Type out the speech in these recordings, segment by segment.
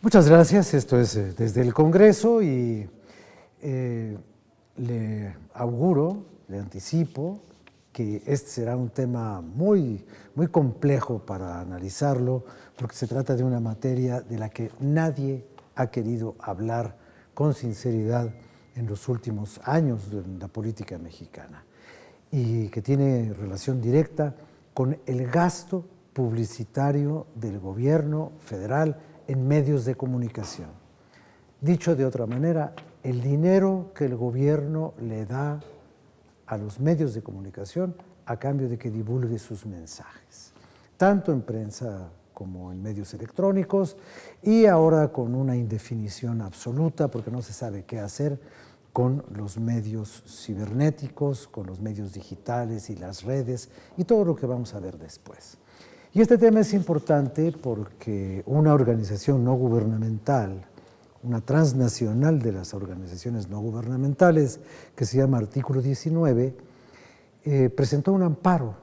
Muchas gracias. Esto es desde el Congreso y le auguro, le anticipo que este será un tema muy complejo para analizarlo, porque se trata de una materia de la que nadie ha querido hablar con sinceridad en los últimos años de la política mexicana y que tiene relación directa con el gasto publicitario del gobierno federal en medios de comunicación. Dicho de otra manera, el dinero que el gobierno le da a los medios de comunicación a cambio de que divulgue sus mensajes, tanto en prensa como en medios electrónicos, y ahora con una indefinición absoluta porque no se sabe qué hacer con los medios cibernéticos, con los medios digitales y las redes y todo lo que vamos a ver después. Y este tema es importante porque una organización no gubernamental, una transnacional de las organizaciones no gubernamentales, que se llama Artículo 19, presentó un amparo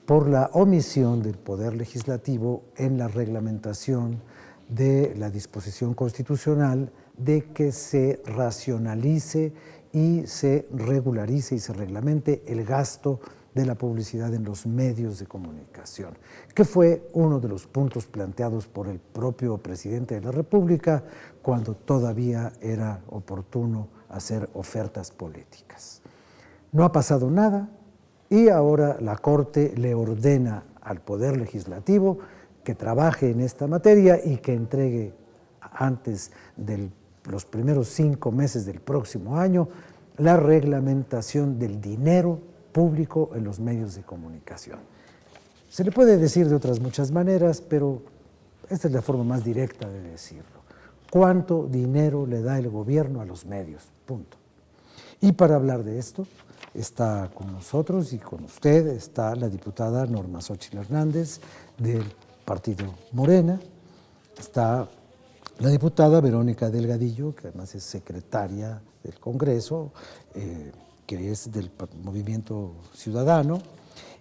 por la omisión del Poder Legislativo en la reglamentación de la disposición constitucional de que se racionalice y se regularice y se reglamente el gasto de la publicidad en los medios de comunicación, que fue uno de los puntos planteados por el propio presidente de la República cuando todavía era oportuno hacer ofertas políticas. No ha pasado nada y ahora la Corte le ordena al Poder Legislativo que trabaje en esta materia y que entregue antes de los primeros 5 meses del próximo año la reglamentación del dinero público en los medios de comunicación. Se le puede decir de otras muchas maneras, pero esta es la forma más directa de decirlo. ¿Cuánto dinero le da el gobierno a los medios? Punto. Y para hablar de esto, está con nosotros y con usted, está la diputada Norma Xóchitl Hernández del Partido Morena, está la diputada Verónica Delgadillo, que además es secretaria del Congreso, que es del Movimiento Ciudadano,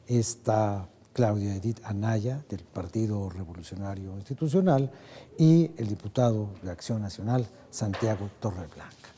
está Claudia Edith Anaya, del Partido Revolucionario Institucional, y el diputado de Acción Nacional, Santiago Torreblanca.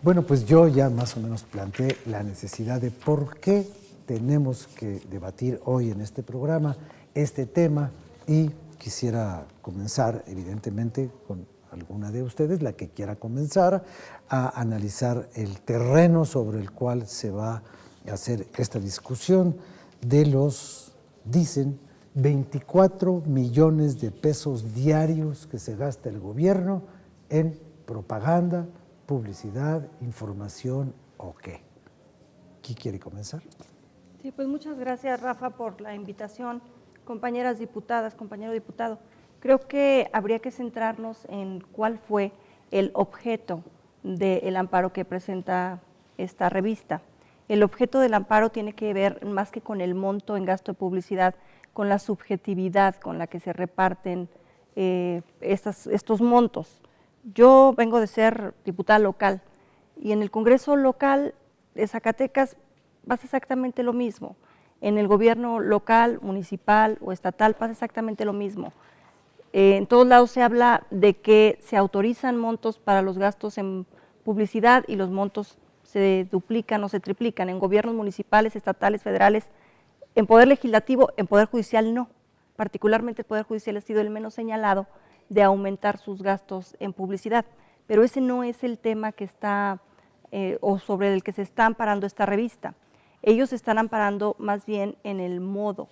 Bueno, pues yo ya más o menos planteé la necesidad de por qué tenemos que debatir hoy en este programa este tema y quisiera comenzar, evidentemente, con alguna de ustedes, la que quiera comenzar a analizar el terreno sobre el cual se va a hacer esta discusión de los, dicen, 24 millones de pesos diarios que se gasta el gobierno en propaganda, publicidad, información o qué. ¿Quién quiere comenzar? Sí, pues muchas gracias, Rafa, por la invitación. Compañeras diputadas, compañero diputado, creo que habría que centrarnos en cuál fue el objeto del amparo que presenta esta revista. El objeto del amparo tiene que ver más que con el monto en gasto de publicidad, con la subjetividad con la que se reparten estos montos. Yo vengo de ser diputada local y en el Congreso local de Zacatecas pasa exactamente lo mismo. En el gobierno local, municipal o estatal pasa exactamente lo mismo. En todos lados se habla de que se autorizan montos para los gastos en publicidad y los montos se duplican o se triplican en gobiernos municipales, estatales, federales, en Poder Legislativo, en Poder Judicial no. Particularmente el Poder Judicial ha sido el menos señalado de aumentar sus gastos en publicidad, pero ese no es el tema que está o sobre el que se está amparando esta revista. Ellos están amparando más bien en el modo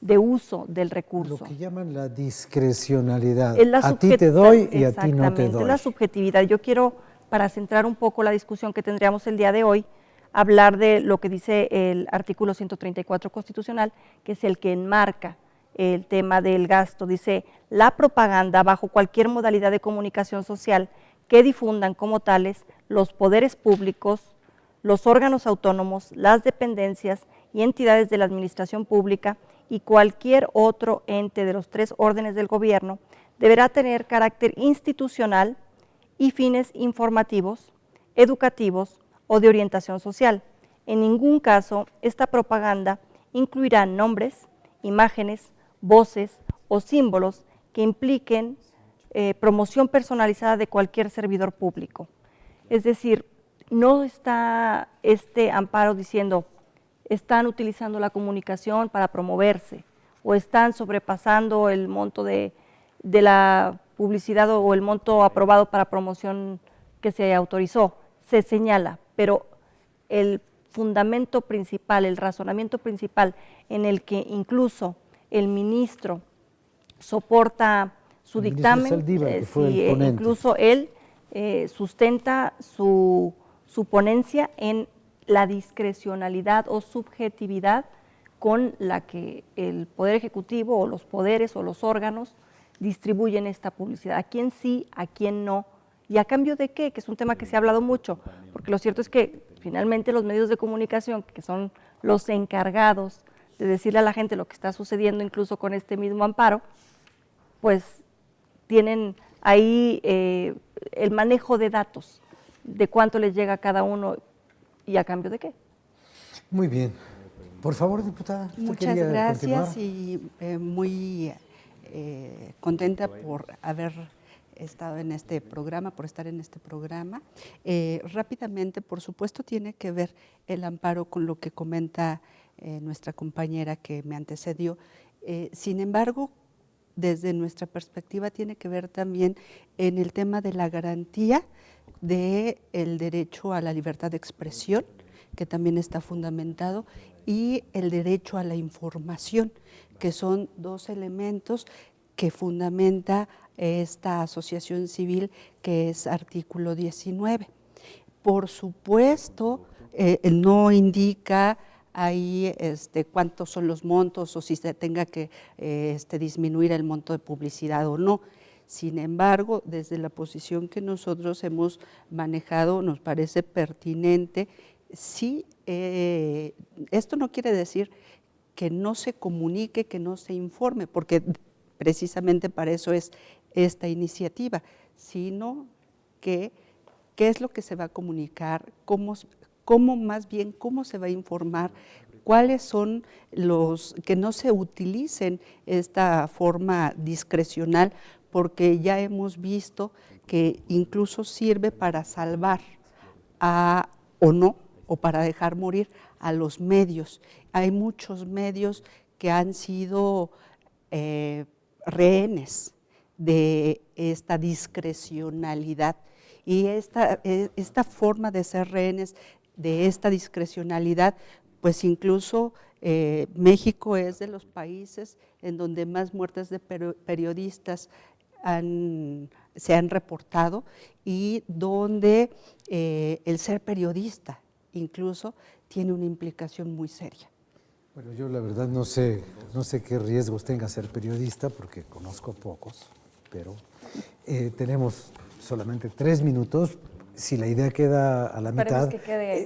de uso del recurso. Lo que llaman la discrecionalidad. A ti te doy y a ti no te doy. Es la subjetividad. Yo quiero, para centrar un poco la discusión que tendríamos el día de hoy, hablar de lo que dice el artículo 134 constitucional, que es el que enmarca el tema del gasto. Dice, la propaganda bajo cualquier modalidad de comunicación social que difundan como tales los poderes públicos, los órganos autónomos, las dependencias y entidades de la administración pública y cualquier otro ente de los 3 órdenes del gobierno deberá tener carácter institucional y fines informativos, educativos o de orientación social. En ningún caso esta propaganda incluirá nombres, imágenes, voces o símbolos que impliquen promoción personalizada de cualquier servidor público. Es decir, no está este amparo diciendo están utilizando la comunicación para promoverse o están sobrepasando el monto de la publicidad o el monto aprobado para promoción que se autorizó. Se señala, pero el fundamento principal, el razonamiento principal en el que incluso el ministro soporta su dictamen, Saldívar, que fue el ponente. Incluso él sustenta su ponencia en la discrecionalidad o subjetividad con la que el Poder Ejecutivo o los poderes o los órganos distribuyen esta publicidad. ¿A quién sí, a quién no? ¿Y a cambio de qué? Que es un tema que se ha hablado mucho, porque lo cierto es que finalmente los medios de comunicación, que son los encargados de decirle a la gente lo que está sucediendo, incluso con este mismo amparo, pues tienen ahí el manejo de datos, de cuánto les llega a cada uno y a cambio de qué. Muy bien. Por favor, diputada. Muchas gracias y muy contenta por haber estado en este programa, por estar en este programa. Rápidamente, por supuesto, tiene que ver el amparo con lo que comenta nuestra compañera que me antecedió. Sin embargo, desde nuestra perspectiva tiene que ver también en el tema de la garantía del derecho a la libertad de expresión, que también está fundamentado, y el derecho a la información, que son dos elementos que fundamenta esta asociación civil, que es artículo 19. Por supuesto, no indica ahí cuántos son los montos o si se tenga que disminuir el monto de publicidad o no. Sin embargo, desde la posición que nosotros hemos manejado, nos parece pertinente. Sí, esto no quiere decir que no se comunique, que no se informe, porque precisamente para eso es esta iniciativa, sino que qué es lo que se va a comunicar, cómo se va a informar, cuáles son los que no se utilicen esta forma discrecional, porque ya hemos visto que incluso sirve para salvar o no, o para dejar morir a los medios. Hay muchos medios que han sido rehenes de esta discrecionalidad, y esta forma de ser rehenes de esta discrecionalidad, pues incluso México es de los países en donde más muertes de periodistas se han reportado, y donde el ser periodista incluso tiene una implicación muy seria. Bueno, yo la verdad no sé qué riesgos tenga ser periodista, porque conozco pocos, pero tenemos solamente 3 minutos. Si la idea queda a la mitad,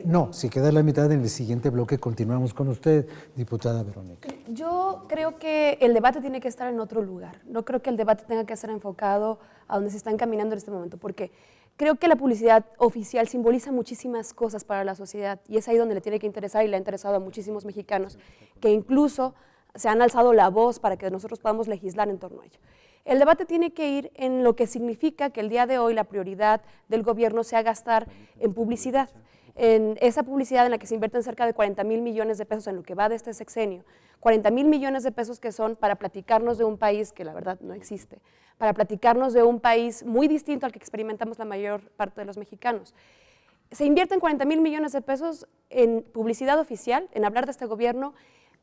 no, si queda a la mitad, en el siguiente bloque continuamos con usted, diputada Verónica. Yo creo que el debate tiene que estar en otro lugar. No creo que el debate tenga que estar enfocado a donde se está encaminando en este momento, porque creo que la publicidad oficial simboliza muchísimas cosas para la sociedad, y es ahí donde le tiene que interesar, y le ha interesado a muchísimos mexicanos que incluso se han alzado la voz para que nosotros podamos legislar en torno a ello. El debate tiene que ir en lo que significa que el día de hoy la prioridad del gobierno sea gastar en publicidad, en esa publicidad en la que se invierten cerca de 40,000 millones de pesos en lo que va de este sexenio, 40,000 millones de pesos que son para platicarnos de un país que la verdad no existe, para platicarnos de un país muy distinto al que experimentamos la mayor parte de los mexicanos. Se invierten 40,000 millones de pesos en publicidad oficial, en hablar de este gobierno,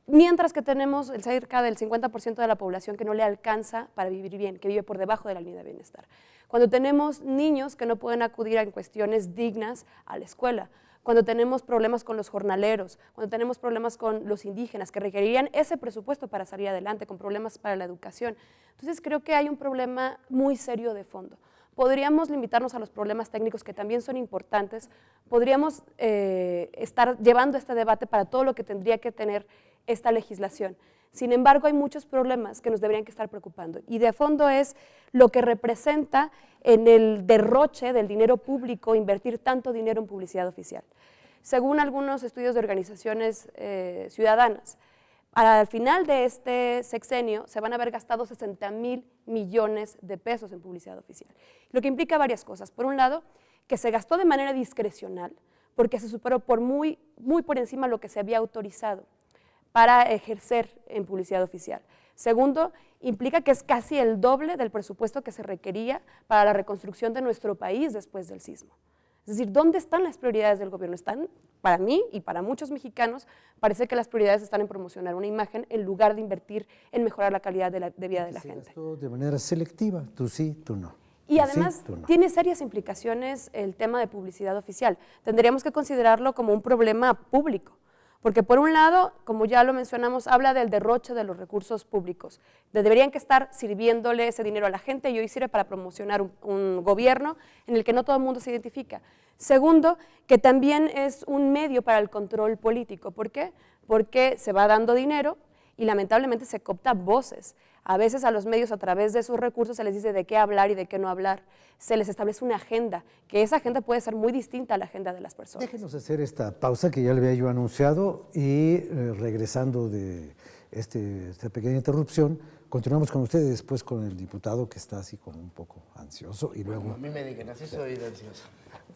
mientras que tenemos cerca del 50% de la población que no le alcanza para vivir bien, que vive por debajo de la línea de bienestar. Cuando tenemos niños que no pueden acudir en cuestiones dignas a la escuela, cuando tenemos problemas con los jornaleros, cuando tenemos problemas con los indígenas que requerirían ese presupuesto para salir adelante, con problemas para la educación. Entonces creo que hay un problema muy serio de fondo. Podríamos limitarnos a los problemas técnicos, que también son importantes, podríamos estar llevando este debate para todo lo que tendría que tener esta legislación. Sin embargo, hay muchos problemas que nos deberían que estar preocupando, y de fondo es lo que representa en el derroche del dinero público invertir tanto dinero en publicidad oficial. Según algunos estudios de organizaciones ciudadanas, Al final de este sexenio se van a haber gastado 60,000 millones de pesos en publicidad oficial, lo que implica varias cosas. Por un lado, que se gastó de manera discrecional, porque se superó muy por encima de lo que se había autorizado para ejercer en publicidad oficial. Segundo, implica que es casi el doble del presupuesto que se requería para la reconstrucción de nuestro país después del sismo. Es decir, ¿dónde están las prioridades del gobierno? Están, para mí y para muchos mexicanos, parece que las prioridades están en promocionar una imagen en lugar de invertir en mejorar la calidad de vida de la gente. Esto de manera selectiva, tú sí, tú no. Y además tiene serias implicaciones el tema de publicidad oficial. Tendríamos que considerarlo como un problema público, porque por un lado, como ya lo mencionamos, habla del derroche de los recursos públicos. Deberían que estar sirviéndole ese dinero a la gente y hoy sirve para promocionar un gobierno en el que no todo el mundo se identifica. Segundo, que también es un medio para el control político. ¿Por qué? Porque se va dando dinero y lamentablemente se cooptan voces. A veces a los medios a través de sus recursos se les dice de qué hablar y de qué no hablar. Se les establece una agenda, que esa agenda puede ser muy distinta a la agenda de las personas. Déjenos hacer esta pausa que ya le había yo anunciado y regresando de esta pequeña interrupción, continuamos con ustedes después con el diputado que está así como un poco ansioso y luego... A mí me digan, así soy de ansioso.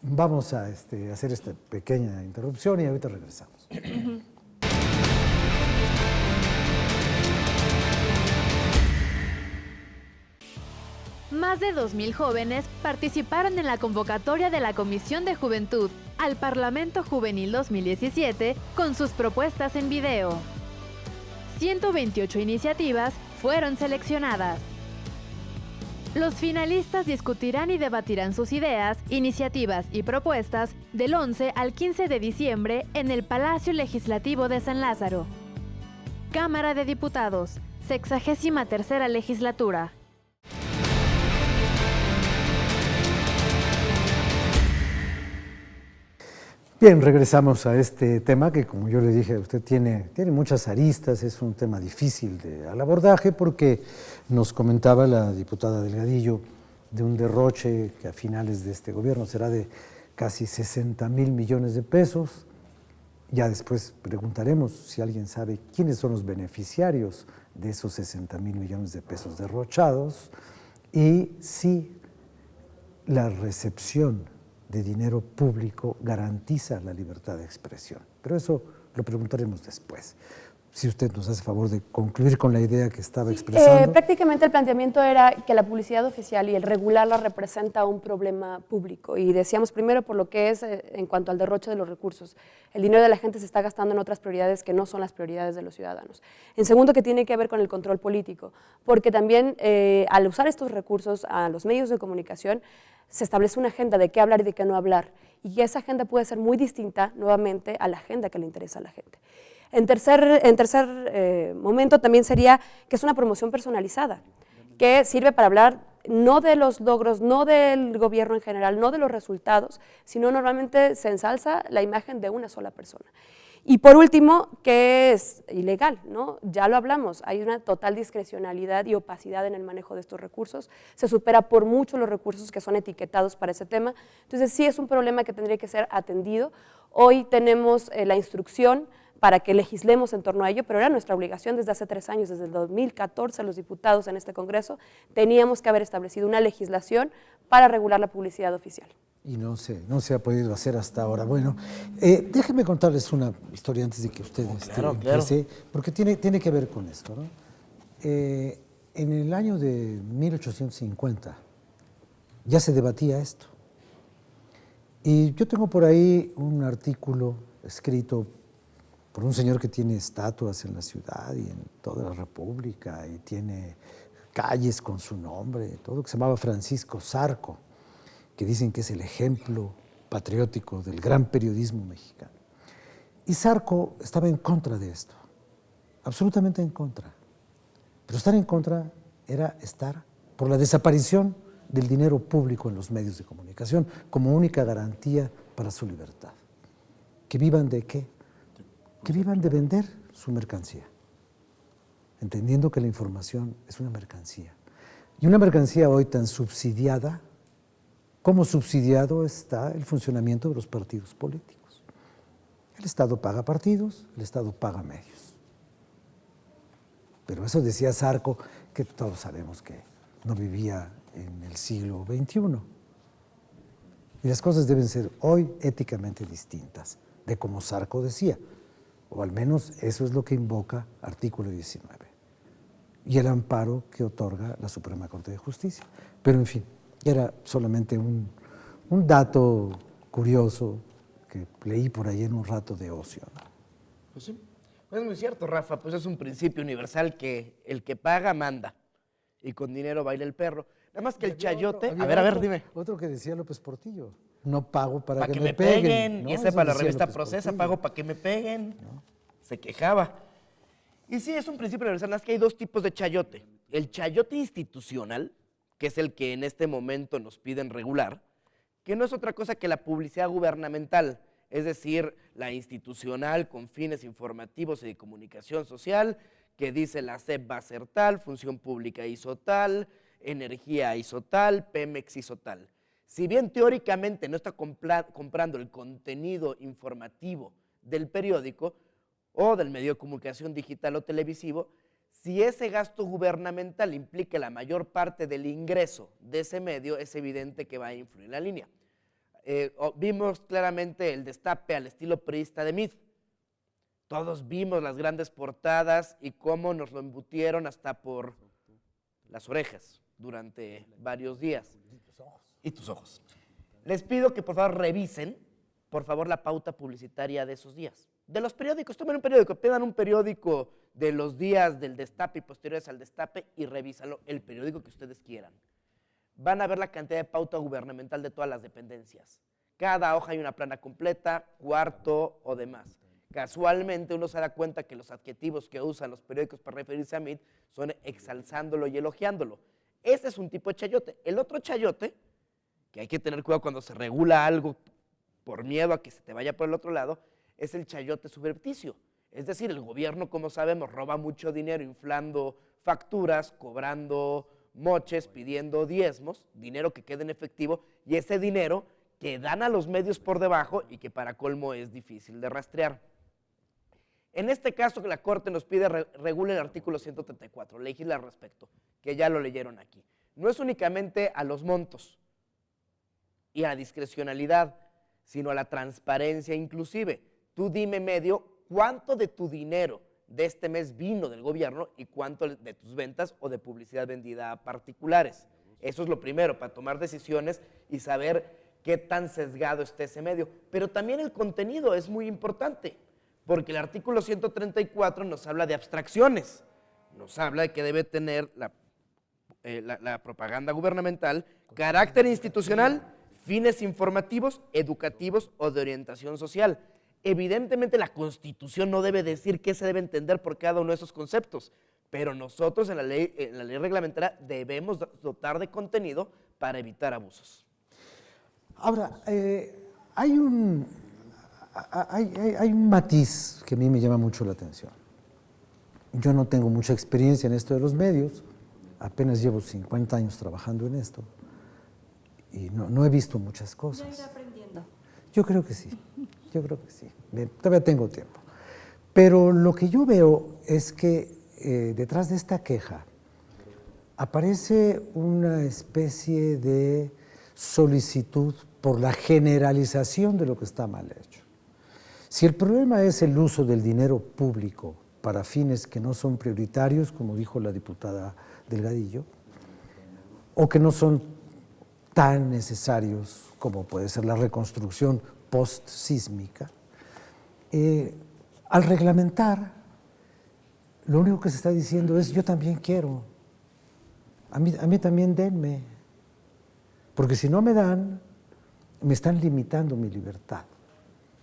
Vamos a hacer esta pequeña interrupción y ahorita regresamos. Más de 2,000 jóvenes participaron en la convocatoria de la Comisión de Juventud al Parlamento Juvenil 2017 con sus propuestas en video. 128 iniciativas fueron seleccionadas. Los finalistas discutirán y debatirán sus ideas, iniciativas y propuestas del 11 al 15 de diciembre en el Palacio Legislativo de San Lázaro. Cámara de Diputados, 63ª Legislatura. Bien, regresamos a este tema que, como yo le dije, usted tiene muchas aristas, es un tema difícil al abordaje porque nos comentaba la diputada Delgadillo de un derroche que a finales de este gobierno será de casi 60,000 millones de pesos. Ya después preguntaremos si alguien sabe quiénes son los beneficiarios de esos 60,000 millones de pesos derrochados y si la recepción de dinero público garantiza la libertad de expresión. Pero eso lo preguntaremos después. Si usted nos hace favor de concluir con la idea que estaba expresando. Prácticamente el planteamiento era que la publicidad oficial y el regularla representa un problema público. Y decíamos primero por lo que es en cuanto al derroche de los recursos. El dinero de la gente se está gastando en otras prioridades que no son las prioridades de los ciudadanos. En segundo, que tiene que ver con el control político, porque también al usar estos recursos a los medios de comunicación, se establece una agenda de qué hablar y de qué no hablar, y esa agenda puede ser muy distinta, nuevamente, a la agenda que le interesa a la gente. En tercer momento también sería que es una promoción personalizada, que sirve para hablar no de los logros, no del gobierno en general, no de los resultados, sino normalmente se ensalza la imagen de una sola persona. Y por último, que es ilegal, ¿no? Ya lo hablamos, hay una total discrecionalidad y opacidad en el manejo de estos recursos, se supera por mucho los recursos que son etiquetados para ese tema, entonces sí es un problema que tendría que ser atendido. Hoy tenemos la instrucción para que legislemos en torno a ello, pero era nuestra obligación desde hace 3 años, desde el 2014, los diputados en este Congreso, teníamos que haber establecido una legislación para regular la publicidad oficial. Y no se ha podido hacer hasta ahora. Bueno, déjenme contarles una historia antes de que usted empiece, porque tiene que ver con esto, ¿no? En el año de 1850 ya se debatía esto. Y yo tengo por ahí un artículo escrito por un señor que tiene estatuas en la ciudad y en toda la República y tiene calles con su nombre, todo, que se llamaba Francisco Zarco, que dicen que es el ejemplo patriótico del gran periodismo mexicano. Y Zarco estaba en contra de esto, absolutamente en contra. Pero estar en contra era estar por la desaparición del dinero público en los medios de comunicación como única garantía para su libertad. ¿Que vivan de qué? Que vivan de vender su mercancía, entendiendo que la información es una mercancía. Y una mercancía hoy tan subsidiada, como subsidiado está el funcionamiento de los partidos políticos. El Estado paga partidos, el Estado paga medios. Pero eso decía Zarco, que todos sabemos que no vivía en el siglo XXI. Y las cosas deben ser hoy éticamente distintas de como Zarco decía, o al menos eso es lo que invoca artículo 19 y el amparo que otorga la Suprema Corte de Justicia. Pero en fin, era solamente un dato curioso que leí por ahí en un rato de ocio, ¿no? Pues sí, pues es muy cierto, Rafa, pues es un principio universal que el que paga manda y con dinero baila el perro. Nada más que el chayote, a ver, dime. Otro que decía López Portillo, no pago para Para que que me me peguen, ¿no? y ese Eso para la decía revista López Procesa, Portillo. pago para que me peguen. ¿No? Se quejaba. Y sí, es un principio universal, nada más que hay dos tipos de chayote. El chayote institucional, que es el que en este momento nos piden regular, que no es otra cosa que la publicidad gubernamental, es decir, la institucional con fines informativos y de comunicación social, que dice la SEP va a ser tal, Función Pública hizo tal, Energía hizo tal, Pemex hizo tal. Si bien teóricamente no está comprando el contenido informativo del periódico o del medio de comunicación digital o televisivo, si ese gasto gubernamental implica la mayor parte del ingreso de ese medio, es evidente que va a influir en la línea. Vimos claramente el destape al estilo priista de Meade. Todos vimos las grandes portadas y cómo nos lo embutieron hasta por las orejas durante varios días. Y tus ojos. Les pido que por favor revisen, por favor, la pauta publicitaria de esos días. De los periódicos, tomen un periódico, pidan un periódico de los días del destape y posteriores al destape y revísalo, el periódico que ustedes quieran. Van a ver la cantidad de pauta gubernamental de todas las dependencias. Cada hoja hay una plana completa, cuarto o demás. Casualmente uno se da cuenta que los adjetivos que usan los periódicos para referirse a Meade son exalzándolo y elogiándolo. Ese es un tipo de chayote. El otro chayote, que hay que tener cuidado cuando se regula algo por miedo a que se te vaya por el otro lado, es el chayote subrepticio. Es decir, el gobierno, como sabemos, roba mucho dinero inflando facturas, cobrando moches, pidiendo diezmos, dinero que queda en efectivo, y ese dinero que dan a los medios por debajo y que para colmo es difícil de rastrear. En este caso, que la Corte nos pide regule el artículo 134, legisla al respecto, que ya lo leyeron aquí. No es únicamente a los montos y a la discrecionalidad, sino a la transparencia inclusive. Tú dime, medio, cuánto de tu dinero de este mes vino del gobierno y cuánto de tus ventas o de publicidad vendida a particulares. Eso es lo primero, para tomar decisiones y saber qué tan sesgado está ese medio. Pero también el contenido es muy importante, porque el artículo 134 nos habla de abstracciones, nos habla de que debe tener la propaganda gubernamental carácter institucional, fines informativos, educativos o de orientación social. Evidentemente la Constitución no debe decir qué se debe entender por cada uno de esos conceptos, pero nosotros en la ley reglamentaria debemos dotar de contenido para evitar abusos. Ahora, hay un matiz que a mí me llama mucho la atención. Yo no tengo mucha experiencia en esto de los medios, apenas llevo 50 años trabajando en esto y no he visto muchas cosas. Ya irá aprendiendo. Yo creo que sí, todavía tengo tiempo. Pero lo que yo veo es que detrás de esta queja aparece una especie de solicitud por la generalización de lo que está mal hecho. Si el problema es el uso del dinero público para fines que no son prioritarios, como dijo la diputada Delgadillo, o que no son tan necesarios como puede ser la reconstrucción post-sísmica, al reglamentar, lo único que se está diciendo es yo también quiero, a mí también denme, porque si no me dan, me están limitando mi libertad.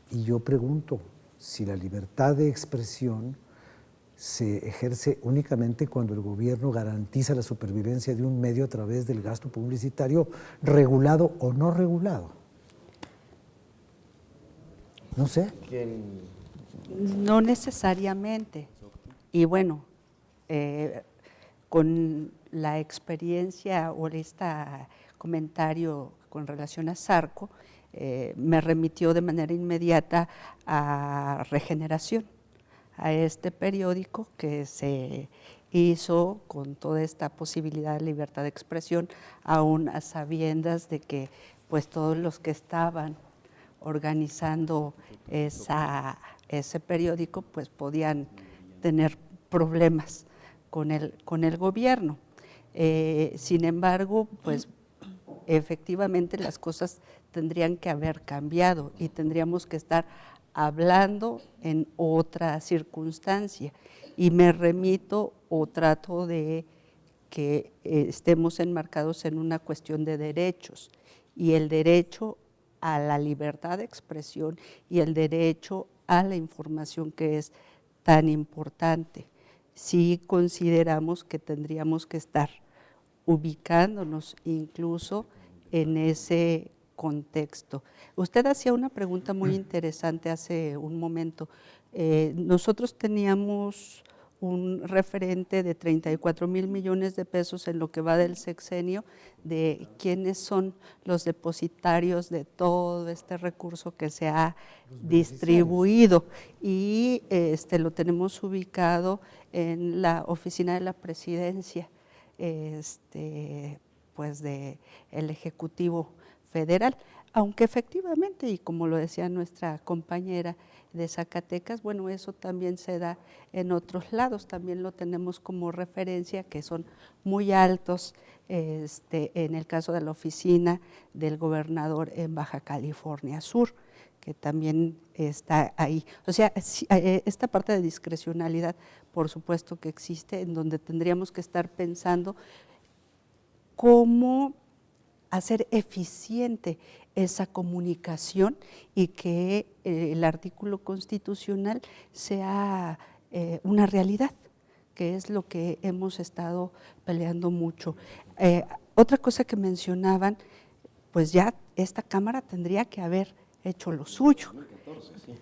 Y yo pregunto si la libertad de expresión se ejerce únicamente cuando el gobierno garantiza la supervivencia de un medio a través del gasto publicitario regulado o no regulado. No sé. No necesariamente. Y bueno, con la experiencia o este comentario con relación a Zarco, me remitió de manera inmediata a Regeneración, a este periódico que se hizo con toda esta posibilidad de libertad de expresión, aún a sabiendas de que pues todos los que estaban organizando ese periódico pues podían tener problemas con el gobierno. Sin embargo, pues efectivamente las cosas tendrían que haber cambiado y tendríamos que estar hablando en otra circunstancia. Y me remito o trato de que estemos enmarcados en una cuestión de derechos, y el derecho a la libertad de expresión y el derecho a la información, que es tan importante. Sí consideramos que tendríamos que estar ubicándonos incluso en ese contexto. Usted hacía una pregunta muy interesante hace un momento. Nosotros teníamos un referente de 34,000 millones de pesos en lo que va del sexenio, de quiénes son los depositarios de todo este recurso que se ha distribuido, y lo tenemos ubicado en la oficina de la presidencia, pues de el Ejecutivo Federal, aunque efectivamente, y como lo decía nuestra compañera de Zacatecas, bueno, eso también se da en otros lados, también lo tenemos como referencia, que son muy altos, en el caso de la oficina del gobernador en Baja California Sur, que también está ahí. O sea, esta parte de discrecionalidad, por supuesto que existe, en donde tendríamos que estar pensando cómo hacer eficiente esa comunicación y que el artículo constitucional sea una realidad, que es lo que hemos estado peleando mucho. Otra cosa que mencionaban, pues ya esta Cámara tendría que haber hecho lo suyo.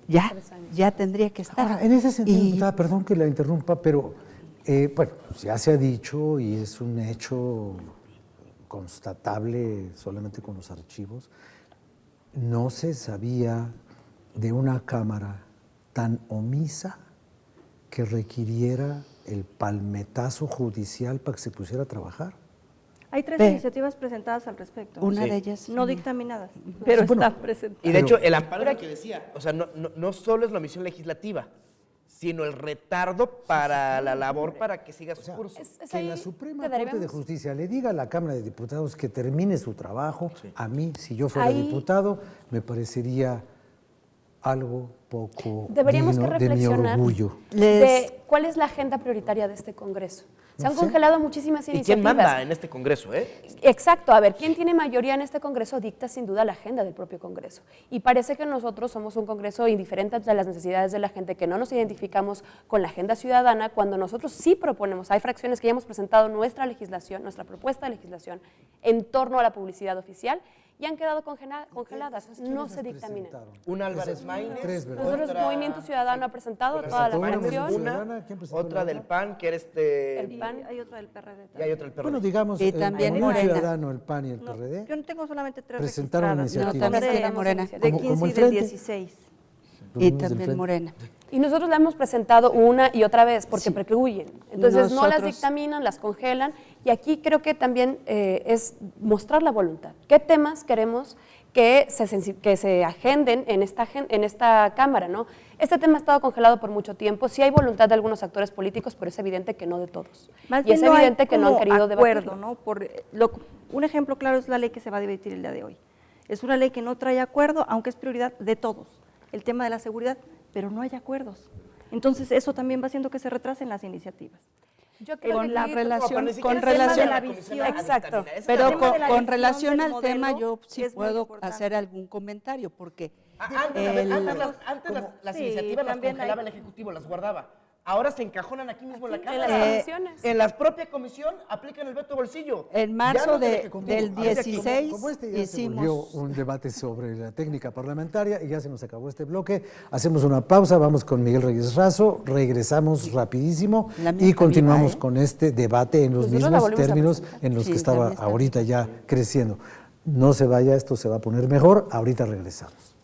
Ya tendría que estar. Ahora, en ese sentido, diputada, perdón que la interrumpa, pero bueno, ya se ha dicho y es un hecho constatable solamente con los archivos, no se sabía de una Cámara tan omisa que requiriera el palmetazo judicial para que se pusiera a trabajar. Hay 3 iniciativas presentadas al respecto. Una de ellas. No dictaminadas, pero están presentadas. Y de hecho, el amparo era que decía, o sea, no solo es la omisión legislativa, sino el retardo para la labor para que siga su curso. Que la Suprema Corte de Justicia le diga a la Cámara de Diputados que termine su trabajo, a mí, si yo fuera diputado, me parecería algo poco Deberíamos digno que de mi reflexionar orgullo. de cuál es la agenda prioritaria de este Congreso. Se han congelado muchísimas ¿Y iniciativas. quién manda en este Congreso? Exacto, a ver, ¿quién tiene mayoría en este Congreso? Dicta sin duda la agenda del propio Congreso. Y parece que nosotros somos un Congreso indiferente ante las necesidades de la gente, que no nos identificamos con la agenda ciudadana, cuando nosotros sí proponemos. Hay fracciones que ya hemos presentado nuestra legislación, nuestra propuesta de legislación en torno a la publicidad oficial, y han quedado congeladas, no se dictaminan. Una Álvarez Maínez, 3, ¿verdad? Nosotros, Movimiento Ciudadano ha presentado toda la fracción. Otra del PAN, que era El PAN. Hay otra del PRD. Y hay otra del PRD. Bueno, digamos, Y también Movimiento Morena. Ciudadano, el PAN y el PRD Yo no tengo solamente 3 presentaron registradas. iniciativas. No, también está Morena. De Como 15 y el de Frente. 16. Y también Morena. Y nosotros la hemos presentado una y otra vez porque precluyen. Entonces no las Nosotros- dictaminan, las congelan, y aquí creo que también es mostrar la voluntad. ¿Qué temas queremos que se agenden en esta Cámara, ¿no? Este tema ha estado congelado por mucho tiempo. Sí hay voluntad de algunos actores políticos, pero es evidente que no de todos. Más Y es bien no hay evidente que no han como querido acuerdo, debatirlo. ¿no? Un ejemplo claro es la ley que se va a debatir el día de hoy. Es una ley que no trae acuerdo, aunque es prioridad de todos. El tema de la seguridad, pero no hay acuerdos. Entonces eso también va haciendo que se retrasen las iniciativas. Yo creo Con que la aquí- relación, ni siquiera con es el tema relación de la a comisión visión. a Exacto, dictaminar, es el pero tema de la con visión relación del al tema modelo yo sí es muy puedo importante. hacer algún comentario, porque Antes las Sí, iniciativas las también congelaba hay- el Ejecutivo, las guardaba. Ahora se encajonan aquí mismo en la en Cámara. las comisiones. En la propia comisión aplican el veto bolsillo. en Ya marzo no del del Ejecutivo. 16 Como este ya se volvió hicimos un debate sobre la técnica parlamentaria y ya se nos acabó este bloque. Hacemos una pausa, vamos con Miguel Reyes Razo, regresamos rapidísimo La mía y está continuamos viva, ¿eh? con este debate en los Nosotros la mismos volvemos a términos presentar. en los Sí, que la estaba mía está ahorita ya creciendo. No se vaya, esto se va a poner mejor, ahorita regresamos.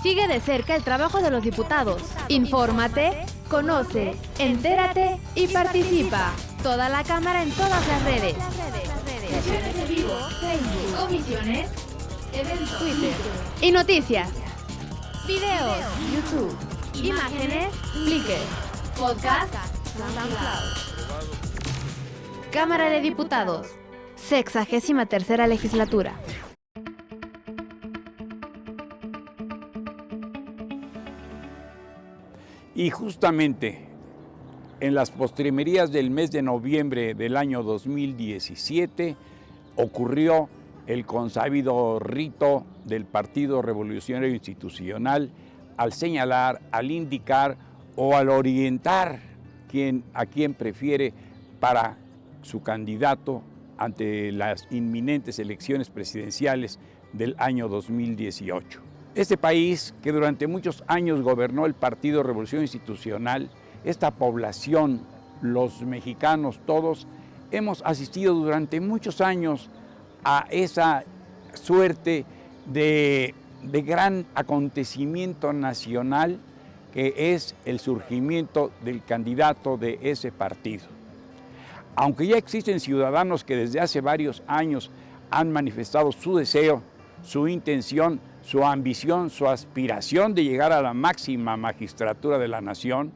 Sigue de cerca el trabajo de los diputados. Infórmate, conoce, entérate y participa. Toda la Cámara en todas las redes. Sesiones en vivo, Facebook, comisiones, eventos, Twitter y noticias. Videos, YouTube, imágenes, Flickr, podcast, SoundCloud. Cámara de Diputados, 63ª legislatura. Y justamente en las postrimerías del mes de noviembre del año 2017 ocurrió el consabido rito del Partido Revolucionario Institucional al señalar, al indicar o al orientar a quien prefiere para su candidato ante las inminentes elecciones presidenciales del año 2018. Este país, que durante muchos años gobernó el Partido Revolución Institucional, esta población, los mexicanos todos, hemos asistido durante muchos años a esa suerte de gran acontecimiento nacional que es el surgimiento del candidato de ese partido. Aunque ya existen ciudadanos que desde hace varios años han manifestado su deseo, su intención, su ambición, su aspiración de llegar a la máxima magistratura de la nación,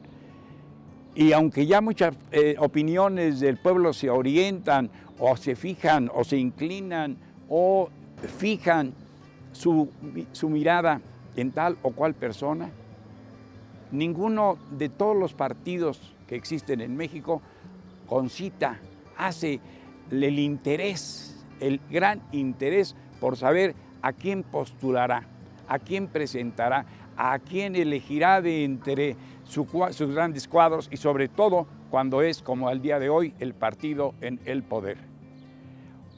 y aunque ya muchas opiniones del pueblo se orientan o se fijan o se inclinan o fijan su mirada en tal o cual persona, ninguno de todos los partidos que existen en México concita, hace el interés, el gran interés por saber a quién postulará, a quién presentará, a quién elegirá de entre sus grandes cuadros y sobre todo cuando es, como al día de hoy, el partido en el poder.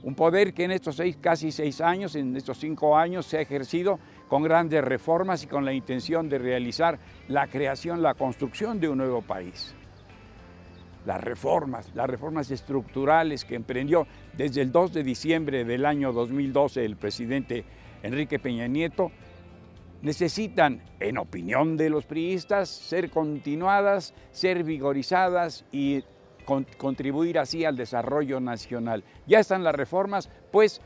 Un poder que en estos casi 6 años, en estos 5 años, se ha ejercido con grandes reformas y con la intención de realizar la creación, la construcción de un nuevo país. Las reformas estructurales que emprendió desde el 2 de diciembre del año 2012 el presidente Enrique Peña Nieto, necesitan, en opinión de los priistas, ser continuadas, ser vigorizadas y contribuir así al desarrollo nacional. Ya están las reformas, pues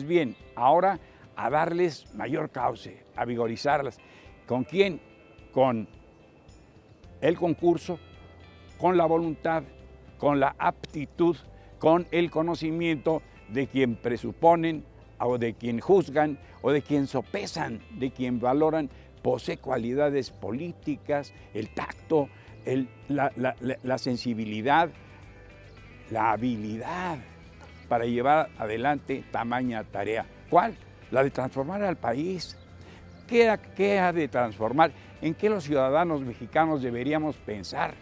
bien, ahora a darles mayor cauce, a vigorizarlas. ¿Con quién? Con el concurso, con la voluntad, con la aptitud, con el conocimiento de quien presuponen o de quien juzgan o de quien sopesan, de quien valoran, posee cualidades políticas, el tacto, la sensibilidad, la habilidad para llevar adelante tamaña tarea. ¿Cuál? La de transformar al país. ¿Qué ha de transformar? ¿En qué los ciudadanos mexicanos deberíamos pensar?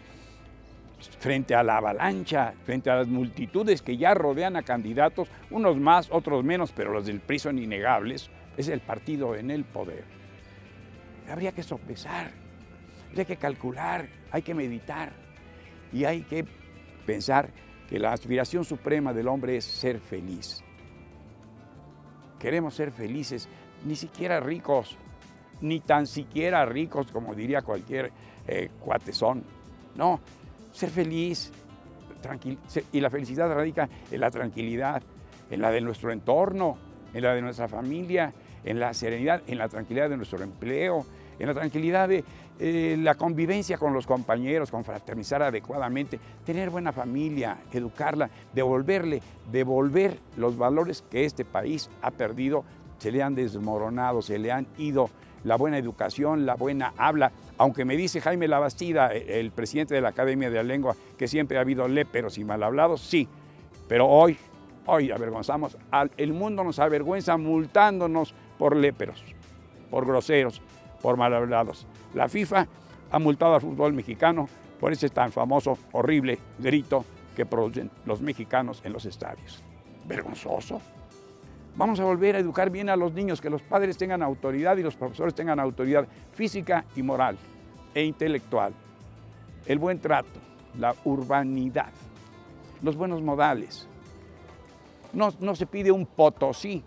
Frente a la avalancha, frente a las multitudes que ya rodean a candidatos, unos más, otros menos, pero los del PRI son innegables, es el partido en el poder. Habría que sopesar, habría que calcular, hay que meditar y hay que pensar que la aspiración suprema del hombre es ser feliz. Queremos ser felices, ni siquiera ricos, ni tan siquiera ricos como diría cualquier cuatezón, no. Ser feliz, y la felicidad radica en la tranquilidad, en la de nuestro entorno, en la de nuestra familia, en la serenidad, en la tranquilidad de nuestro empleo, en la tranquilidad de la convivencia con los compañeros, confraternizar adecuadamente, tener buena familia, educarla, devolver los valores que este país ha perdido, se le han desmoronado, se le han ido. La buena educación, la buena habla, aunque me dice Jaime Labastida, el presidente de la Academia de la Lengua, que siempre ha habido léperos y mal hablados, sí, pero hoy avergonzamos, el mundo nos avergüenza multándonos por léperos, por groseros, por mal hablados. La FIFA ha multado al fútbol mexicano por ese tan famoso, horrible grito que producen los mexicanos en los estadios. Vergonzoso. Vamos a volver a educar bien a los niños, que los padres tengan autoridad y los profesores tengan autoridad física y moral e intelectual. El buen trato, la urbanidad, los buenos modales. No se pide un Potosí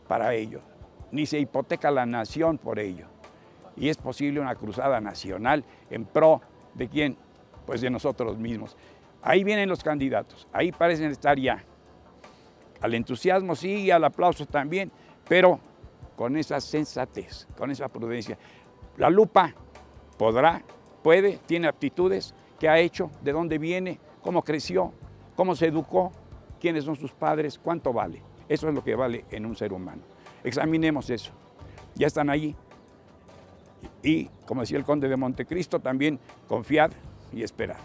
para ello. ni se hipoteca la nación por ello. Y es posible una cruzada nacional en pro de quién, pues de nosotros mismos. Ahí vienen los candidatos, ahí parecen estar ya. Al entusiasmo sí y al aplauso también, pero con esa sensatez, con esa prudencia. La lupa puede, tiene aptitudes, qué ha hecho, de dónde viene, cómo creció, cómo se educó, quiénes son sus padres, cuánto vale. Eso es lo que vale en un ser humano. Examinemos eso. Ya están allí. Y, como decía el conde de Montecristo, también confiad y esperad.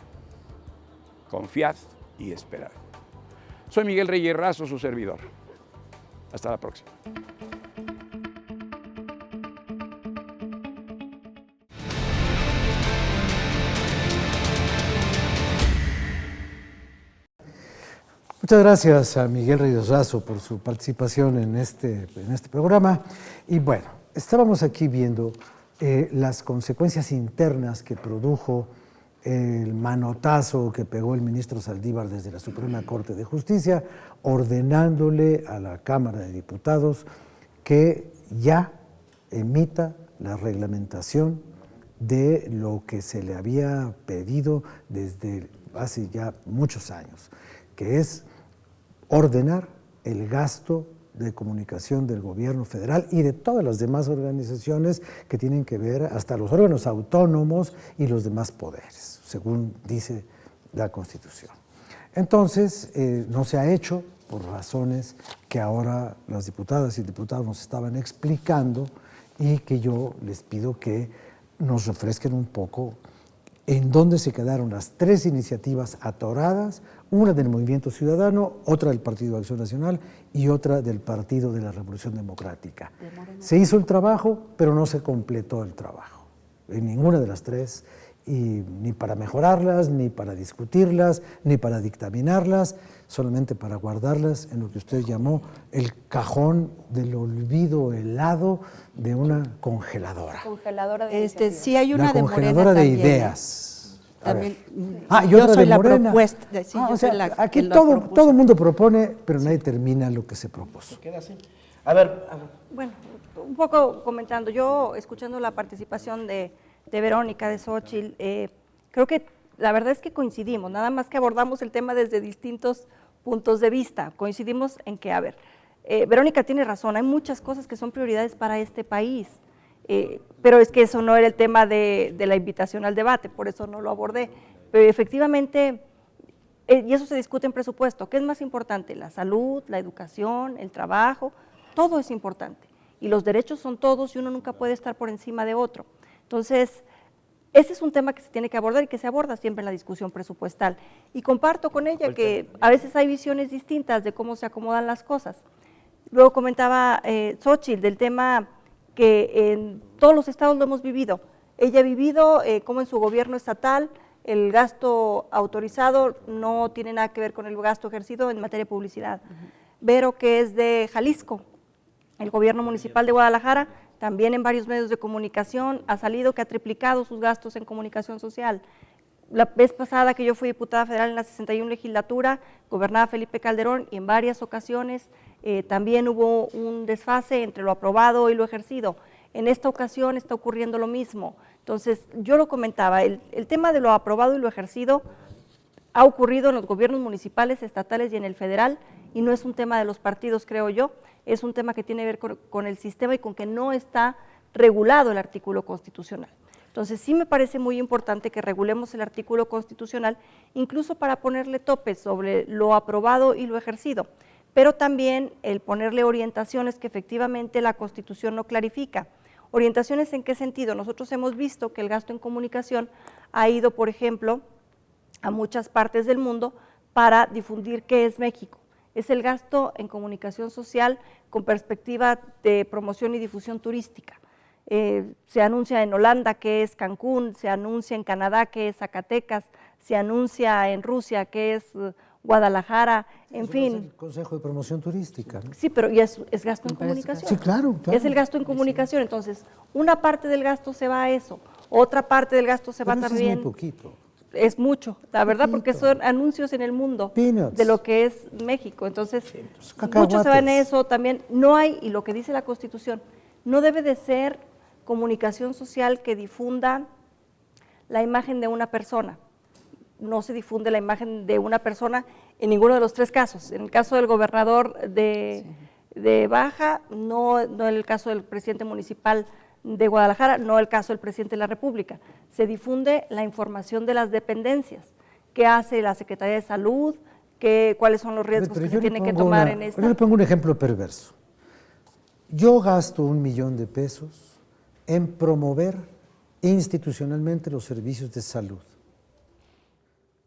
Confiad y esperad. Soy Miguel Reyes Razo, su servidor. Hasta la próxima. Muchas gracias a Miguel Reyes Razo por su participación en este programa. Y bueno, estábamos aquí viendo las consecuencias internas que produjo el manotazo que pegó el ministro Saldívar desde la Suprema Corte de Justicia, ordenándole a la Cámara de Diputados que ya emita la reglamentación de lo que se le había pedido desde hace ya muchos años, que es ordenar el gasto de comunicación del gobierno federal y de todas las demás organizaciones que tienen que ver, hasta los órganos autónomos y los demás poderes, según dice la Constitución. Entonces, no se ha hecho por razones que ahora las diputadas y diputados nos estaban explicando y que yo les pido que nos refresquen un poco en dónde se quedaron las tres iniciativas atoradas, una del Movimiento Ciudadano, otra del Partido de Acción Nacional y otra del Partido de la Revolución Democrática. Se hizo el trabajo, pero no se completó el trabajo, en ninguna de las tres, y ni para mejorarlas, ni para discutirlas, ni para dictaminarlas, solamente para guardarlas en lo que usted llamó el cajón del olvido helado de una congeladora. Congeladora de sí hay una la de Morena congeladora de también. ideas. También, Y yo otra soy de la Morena. propuesta. Sí, yo o sea, soy la aquí que la todo propuso. el mundo propone, pero nadie termina lo que se propuso. Queda así. A ver. Bueno, un poco comentando, yo escuchando la participación de Verónica, de Xóchitl, creo que la verdad es que coincidimos, nada más que abordamos el tema desde distintos puntos de vista. Coincidimos en que, a ver, Verónica tiene razón, hay muchas cosas que son prioridades para este país, pero es que eso no era el tema de la invitación al debate, por eso no lo abordé. Pero efectivamente, y eso se discute en presupuesto, ¿qué es más importante? La salud, la educación, el trabajo, todo es importante. Y los derechos son todos y uno nunca puede estar por encima de otro. Entonces, ese es un tema que se tiene que abordar y que se aborda siempre en la discusión presupuestal. Y comparto con ella que a veces hay visiones distintas de cómo se acomodan las cosas. Luego comentaba Xóchitl del tema que en todos los estados lo hemos vivido. Ella ha vivido como en su gobierno estatal el gasto autorizado no tiene nada que ver con el gasto ejercido en materia de publicidad. Vero, que es de Jalisco, el gobierno municipal de Guadalajara, también en varios medios de comunicación ha salido que ha triplicado sus gastos en comunicación social. La vez pasada que yo fui diputada federal en la 61 legislatura, gobernaba Felipe Calderón y en varias ocasiones también hubo un desfase entre lo aprobado y lo ejercido. En esta ocasión está ocurriendo lo mismo. Entonces, yo lo comentaba, el tema de lo aprobado y lo ejercido ha ocurrido en los gobiernos municipales, estatales y en el federal, y no es un tema de los partidos, creo yo, es un tema que tiene que ver con el sistema y con que no está regulado el artículo constitucional. Entonces, sí me parece muy importante que regulemos el artículo constitucional, incluso para ponerle topes sobre lo aprobado y lo ejercido, pero también el ponerle orientaciones que efectivamente la Constitución no clarifica. ¿Orientaciones en qué sentido? Nosotros hemos visto que el gasto en comunicación ha ido, por ejemplo, a muchas partes del mundo para difundir qué es México. Es el gasto en comunicación social con perspectiva de promoción y difusión turística. Se anuncia en Holanda que es Cancún, se anuncia en Canadá que es Zacatecas, se anuncia en Rusia que es Guadalajara, en fin. Es el Consejo de Promoción Turística, ¿no? Sí, pero ya es gasto en comunicación. Sí, claro, claro. Es el gasto en comunicación, entonces una parte del gasto se va a eso, otra parte del gasto se va Pero eso también. es muy poquito. es mucho, la verdad, porque son anuncios en el mundo Peanuts. de lo que es México. Entonces, cacahuates. muchos se van en eso también. No hay, y lo que dice la Constitución, no debe de ser comunicación social que difunda la imagen de una persona. No se difunde la imagen de una persona en ninguno de los tres casos. En el caso del gobernador de Baja, no en el caso del presidente municipal de Guadalajara, no el caso del presidente de la República. Se difunde la información de las dependencias, qué hace la Secretaría de Salud, cuáles son los riesgos Pero que yo se le tienen que pongo tomar en Yo le pongo un ejemplo perverso. Yo gasto $1,000,000 en promover institucionalmente los servicios de salud.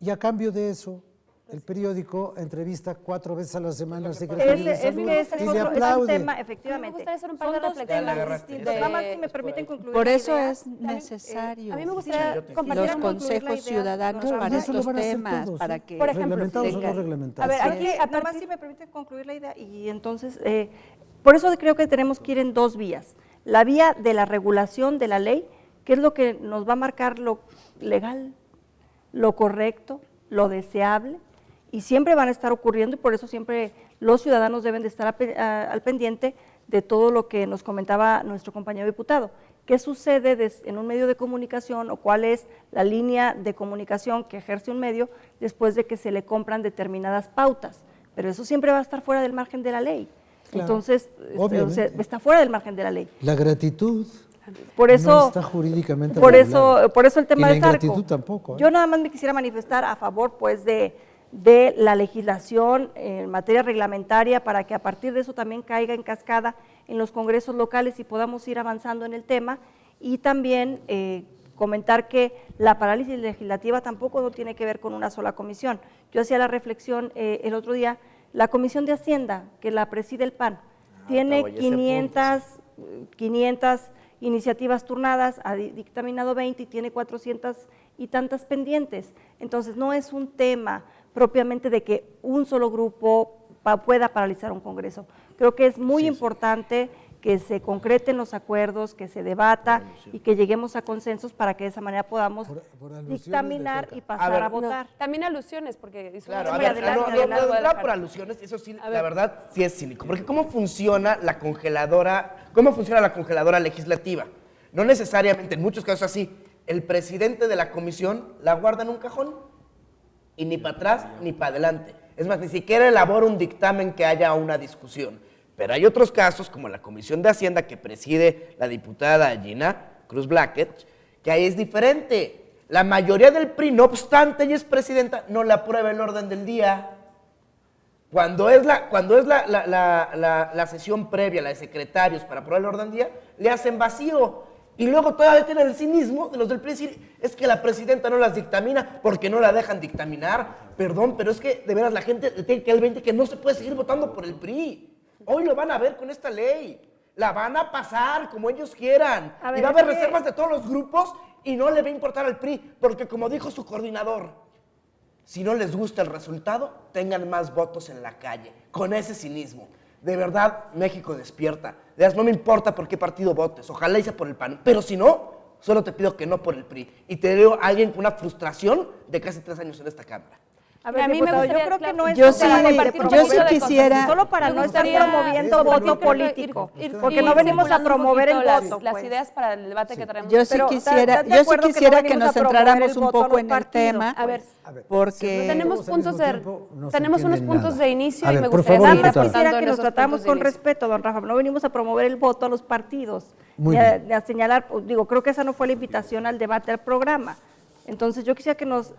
Y a cambio de eso, el periódico entrevista 4 veces a la semana al secretario de Salud ese y le es un aplaude. tema, A mí me efectivamente. gustaría hacer un par de Son dos reflexiones. temas agarraste. distintos. Nada más si me permiten concluir Por la eso idea. es necesario a mí me gustaría los compartir concluir la consejos idea. ciudadanos No, para y eso lo estos van a hacer temas, todos, para ¿eh? que Por ejemplo, reglamentados o no tengan- reglamentados. A ver, aquí, Nada más si me permiten concluir la idea, y entonces, por eso creo que tenemos que ir en dos vías. La vía de la regulación de la ley, que es lo que nos va a marcar lo legal, lo correcto, lo deseable, y siempre van a estar ocurriendo, y por eso siempre los ciudadanos deben de estar al pendiente de todo lo que nos comentaba nuestro compañero diputado. ¿Qué sucede en un medio de comunicación o cuál es la línea de comunicación que ejerce un medio después de que se le compran determinadas pautas? Pero eso siempre va a estar fuera del margen de la ley. Claro, Entonces, obviamente. está fuera del margen de la ley. La gratitud Por eso, no está jurídicamente por regulada. eso el tema Y la del Zarco. ingratitud tampoco, ¿eh? Yo nada más me quisiera manifestar a favor, pues, de la legislación en materia reglamentaria para que a partir de eso también caiga en cascada en los congresos locales y podamos ir avanzando en el tema, y también comentar que la parálisis legislativa tampoco no tiene que ver con una sola comisión. Yo hacía la reflexión el otro día, la Comisión de Hacienda, que la preside el PAN, tiene voy a ese 500 iniciativas turnadas, ha dictaminado 20 y tiene 400 y tantas pendientes. Entonces, no es un tema propiamente de que un solo grupo pueda paralizar un Congreso. Creo que es muy importante que se concreten los acuerdos, que se debata y que lleguemos a consensos para que de esa manera podamos Por alusiones dictaminar le toca. y pasar a, ver, votar. También alusiones, porque Claro, a Hombre, ver, adelante, adelante. no, entraba por alusiones, eso sí, la verdad, sí es cínico. Porque ¿cómo funciona la congeladora legislativa? No necesariamente, en muchos casos así, el presidente de la comisión la guarda en un cajón y ni para atrás ni para adelante. Es más, ni siquiera elabora un dictamen que haya una discusión. Pero hay otros casos, como la Comisión de Hacienda que preside la diputada Gina Cruz Blackett, que ahí es diferente. La mayoría del PRI, no obstante ella es presidenta, no le aprueba el orden del día. Cuando es la sesión previa, la de secretarios para aprobar el orden del día, le hacen vacío. Y luego todavía tienen el cinismo de los del PRI decir, es que la presidenta no las dictamina porque no la dejan dictaminar. Perdón, pero es que de veras la gente le tiene que dar el 20 que no se puede seguir votando por el PRI. Hoy lo van a ver con esta ley. La van a pasar como ellos quieran. A ver, y va a haber es que- reservas de todos los grupos y no le va a importar al PRI, porque como dijo su coordinador, si no les gusta el resultado, tengan más votos en la calle, con ese cinismo. De verdad, México despierta. De verdad, no me importa por qué partido votes, ojalá y sea por el PAN, pero si no, solo te pido que no por el PRI. Y te digo a alguien con una frustración de casi 3 años en esta Cámara. A ver, A mí me diputado, yo gustaría, creo que claro, no es yo para sí- compartir yo un sí poquito de quisiera- cosas, solo para Me no estar gustaría- promoviendo Este voto bloque- político, ir porque no venimos a circulando un promover el poquito voto, las pues. ideas para el debate que traemos. Yo sí Pero, quisiera, ¿estás de yo sí acuerdo que no quisiera que venimos nos a promover centráramos el un voto a poco los en el partidos? tema, A ver, porque tenemos todos al puntos mismo de tiempo, no se tenemos unos entiende puntos nada. de inicio A y ver, me por gustaría favor, Nada ir más diputado. quisiera apuntando que en nos esos tratáramos puntos de con inicio. respeto, don Rafa. No venimos a promover el voto a los partidos, Muy ni a, bien. ni a señalar, digo, creo que esa no fue la invitación al debate, al programa. Entonces yo quisiera que nos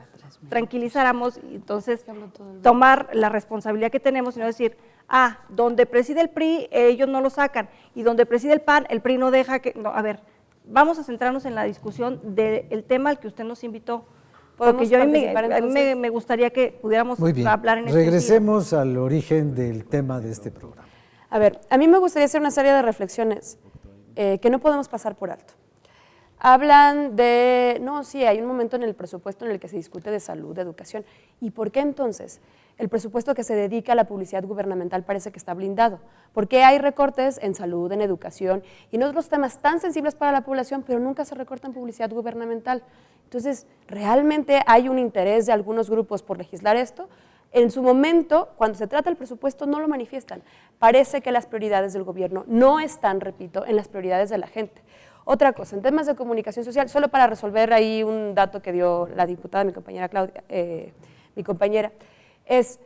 tranquilizáramos y entonces tomar la responsabilidad que tenemos y no decir, donde preside el PRI, ellos no lo sacan, y donde preside el PAN, el PRI no deja que… No, a ver, vamos a centrarnos en la discusión del tema al que usted nos invitó, porque ¿Podemos yo a mí participar, entonces? me gustaría que pudiéramos Muy bien. hablar en este sentido. Regresemos al origen del tema de este programa. A ver, a mí me gustaría hacer una serie de reflexiones que no podemos pasar por alto. Hablan de, no, sí, hay un momento en el presupuesto en el que se discute de salud, de educación. ¿Y por qué entonces el presupuesto que se dedica a la publicidad gubernamental parece que está blindado? ¿Por qué hay recortes en salud, en educación y en otros temas tan sensibles para la población, pero nunca se recorta en publicidad gubernamental? Entonces, ¿realmente hay un interés de algunos grupos por legislar esto? En su momento, cuando se trata del presupuesto, no lo manifiestan. Parece que las prioridades del gobierno no están, repito, en las prioridades de la gente. Otra cosa, en temas de comunicación social, solo para resolver ahí un dato que dio la diputada, mi compañera Claudia, es,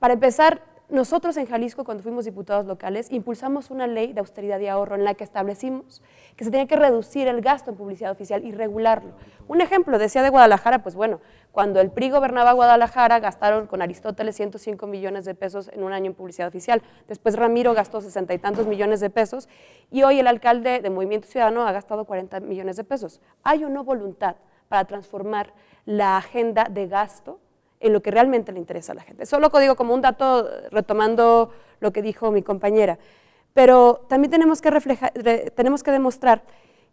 para empezar, nosotros en Jalisco, cuando fuimos diputados locales, impulsamos una ley de austeridad y ahorro en la que establecimos que se tenía que reducir el gasto en publicidad oficial y regularlo. Un ejemplo, decía de Guadalajara, pues bueno, cuando el PRI gobernaba Guadalajara, gastaron con Aristóteles 105 millones de pesos en un año en publicidad oficial. Después Ramiro gastó 60 y tantos millones de pesos y hoy el alcalde de Movimiento Ciudadano ha gastado 40 millones de pesos. ¿Hay o no voluntad para transformar la agenda de gasto en lo que realmente le interesa a la gente? Solo digo como un dato, retomando lo que dijo mi compañera, pero también tenemos que demostrar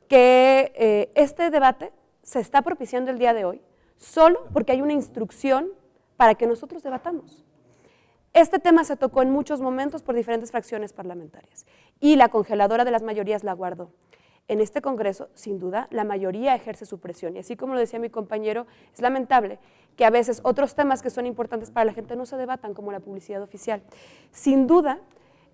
que este debate se está propiciando el día de hoy solo porque hay una instrucción para que nosotros debatamos. Este tema se tocó en muchos momentos por diferentes fracciones parlamentarias y la congeladora de las mayorías la guardó. En este Congreso, sin duda, la mayoría ejerce su presión y así como lo decía mi compañero, es lamentable que a veces otros temas que son importantes para la gente no se debatan, como la publicidad oficial. Sin duda,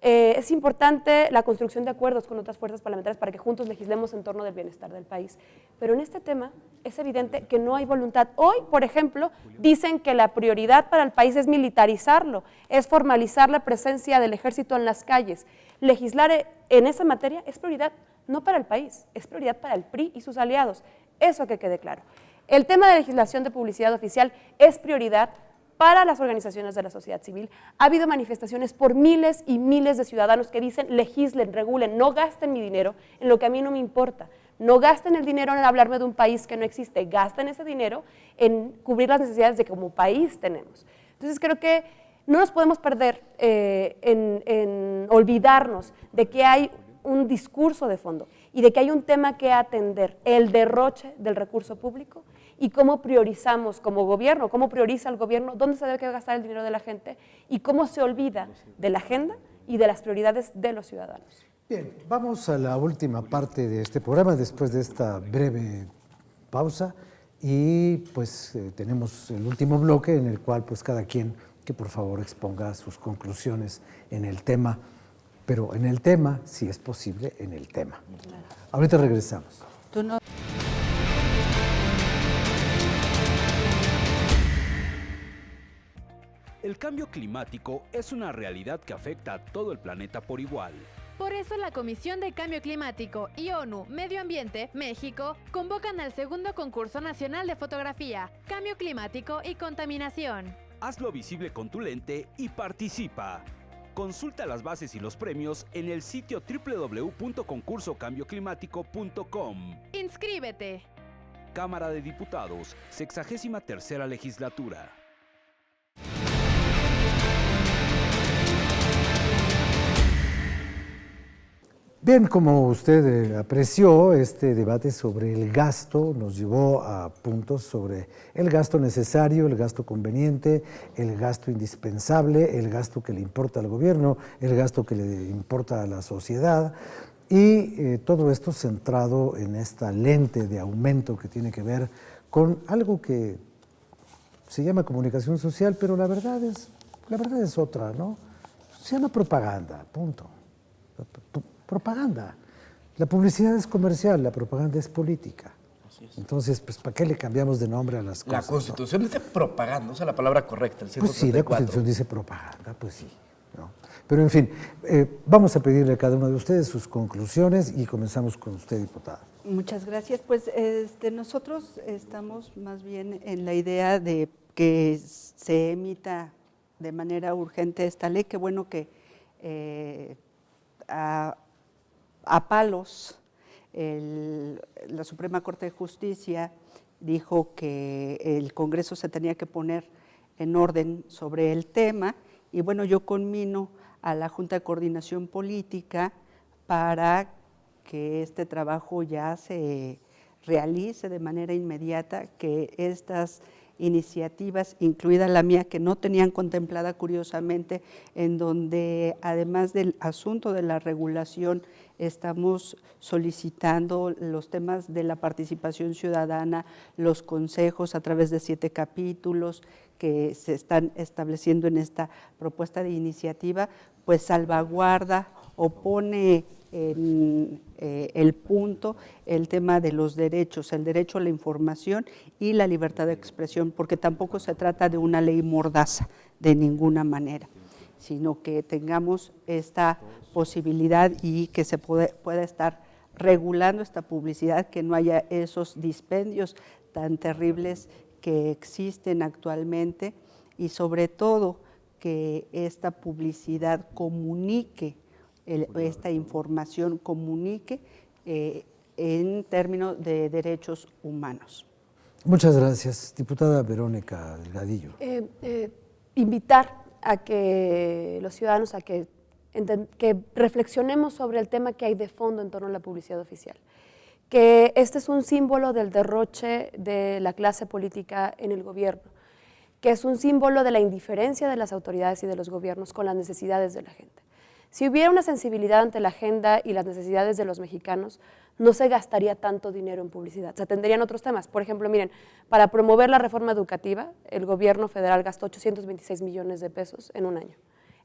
es importante la construcción de acuerdos con otras fuerzas parlamentarias para que juntos legislemos en torno del bienestar del país. Pero en este tema es evidente que no hay voluntad. Hoy, por ejemplo, dicen que la prioridad para el país es militarizarlo, es formalizar la presencia del ejército en las calles. Legislar en esa materia es prioridad no para el país, es prioridad para el PRI y sus aliados. Eso que quede claro. El tema de legislación de publicidad oficial es prioridad para las organizaciones de la sociedad civil. Ha habido manifestaciones por miles y miles de ciudadanos que dicen legislen, regulen, no gasten mi dinero en lo que a mí no me importa. No gasten el dinero en hablarme de un país que no existe, gasten ese dinero en cubrir las necesidades de que como país tenemos. Entonces creo que no nos podemos perder en olvidarnos de que hay un discurso de fondo y de que hay un tema que atender, el derroche del recurso público y cómo priorizamos como gobierno, cómo prioriza el gobierno, dónde se debe gastar el dinero de la gente y cómo se olvida de la agenda y de las prioridades de los ciudadanos. Bien, vamos a la última parte de este programa después de esta breve pausa y pues tenemos el último bloque en el cual pues cada quien que por favor exponga sus conclusiones en el tema, pero en el tema, si es posible, en el tema. Claro. Ahorita regresamos. Tú no. El cambio climático es una realidad que afecta a todo el planeta por igual. Por eso la Comisión de Cambio Climático y ONU Medio Ambiente, México, convocan al segundo concurso nacional de fotografía, Cambio Climático y Contaminación. Hazlo visible con tu lente y participa. Consulta las bases y los premios en el sitio www.concursocambioclimático.com. ¡Inscríbete! Cámara de Diputados, 63ª Legislatura. Bien, como usted apreció, este debate sobre el gasto nos llevó a puntos sobre el gasto necesario, el gasto conveniente, el gasto indispensable, el gasto que le importa al gobierno, el gasto que le importa a la sociedad y todo esto centrado en esta lente de aumento que tiene que ver con algo que se llama comunicación social, pero la verdad es otra, ¿no? Se llama propaganda, punto. Propaganda. La publicidad es comercial, la propaganda es política. Entonces, pues, ¿para qué le cambiamos de nombre a las cosas? La Constitución dice propaganda, usa la palabra correcta, el 134. Pues sí, la Constitución dice propaganda, pues sí, ¿no? Pero en fin, vamos a pedirle a cada uno de ustedes sus conclusiones y comenzamos con usted, diputada. Muchas gracias. Pues nosotros estamos más bien en la idea de que se emita de manera urgente esta ley. Qué bueno que a palos la Suprema Corte de Justicia dijo que el Congreso se tenía que poner en orden sobre el tema y bueno, yo conmino a la Junta de Coordinación Política para que este trabajo ya se realice de manera inmediata, que estas iniciativas, incluida la mía, que no tenían contemplada curiosamente, en donde además del asunto de la regulación estamos solicitando los temas de la participación ciudadana, los consejos a través de 7 capítulos que se están estableciendo en esta propuesta de iniciativa, pues salvaguarda o pone en el punto el tema de los derechos, el derecho a la información y la libertad de expresión, porque tampoco se trata de una ley mordaza de ninguna manera, sino que tengamos esta posibilidad y que se pueda estar regulando esta publicidad, que no haya esos dispendios tan terribles que existen actualmente y sobre todo que esta publicidad comunique, esta información comunique en términos de derechos humanos. Muchas gracias, diputada Verónica Delgadillo. Invitar a que los ciudadanos que reflexionemos sobre el tema que hay de fondo en torno a la publicidad oficial, que este es un símbolo del derroche de la clase política en el gobierno, que es un símbolo de la indiferencia de las autoridades y de los gobiernos con las necesidades de la gente. Si hubiera una sensibilidad ante la agenda y las necesidades de los mexicanos, no se gastaría tanto dinero en publicidad, se atenderían otros temas. Por ejemplo, miren, para promover la reforma educativa, el gobierno federal gastó 826 millones de pesos en un año,